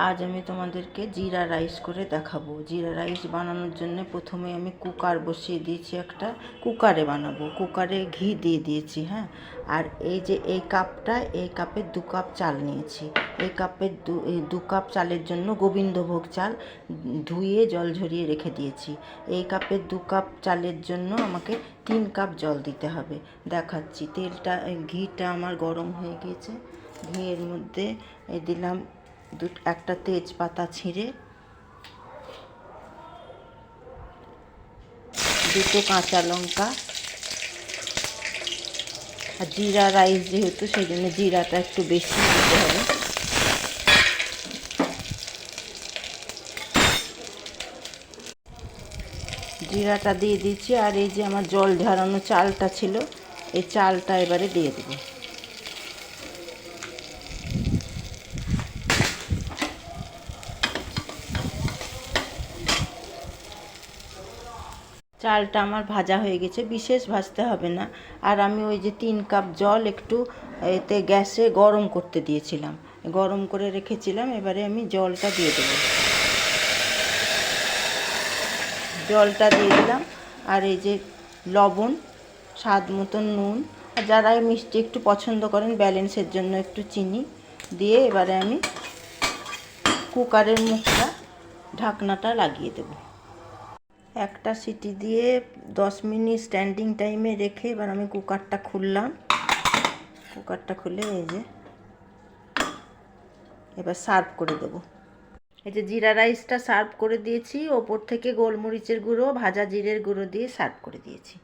আজ আমি তোমাদেরকে জিরা রাইস করে দেখাবো। জিরা রাইস বানানোর জন্য প্রথমে আমি কুকার বসিয়ে দিয়েছি, একটা কুকারে বানাবো। কুকারে ঘি দিয়ে দিয়েছি, হ্যাঁ। আর এই যে এই কাপটা, এই কাপে 2 কাপ চাল নিয়েছি। এই কাপের 2 কাপ চালের জন্য গোবিন্দভোগ চাল ধুয়ে জল ঝরিয়ে রেখে দিয়েছি। এই কাপের 2 কাপ চালের জন্য আমাকে 3 কাপ জল দিতে হবে। দেখাচ্ছি। ঘিটা আমার গরম হয়ে গিয়েছে। ঘিয়ের মধ্যে দিলাম একটা তেজপাতা ছিঁড়ে, 2 কাঁচা লঙ্কা। আর জিরা রাইস যেহেতু, সেই জন্য জিরাটা একটু বেশি দিতে হবে। জিরাটা দিয়ে দিচ্ছি। আর এই যে আমার জল ঝরানো চালটা ছিল, এই চালটা এবারে দিয়ে দেবো। চালটা আমার ভাজা হয়ে গেছে, বিশেষ ভাজতে হবে না। আর আমি ওই যে 3 কাপ জল একটু এতে গ্যাসে গরম করতে দিয়েছিলাম, গরম করে রেখেছিলাম। এবারে আমি জলটা দিয়ে দেবো। জলটা দিয়ে দিলাম। আর এই যে লবণ, স্বাদ মতন নুন, আর যারা মিষ্টি একটু পছন্দ করেন ব্যালেন্সের জন্য একটু চিনি দিয়ে এবারে আমি কুকারের মুখটা, ঢাকনাটা লাগিয়ে দেবো। একটা সিটি দিয়ে 10 মিনিট স্ট্যান্ডিং টাইমে রেখে এবার আমি কুকারটা খুললাম। কুকারটা খুলে এই যে এবার সার্ভ করে দেবো। এই যে জিরা রাইসটা সার্ভ করে দিয়েছি, ওপর থেকে গোলমরিচের গুঁড়ো, ভাজা জিরের গুঁড়ো দিয়ে সার্ভ করে দিয়েছি।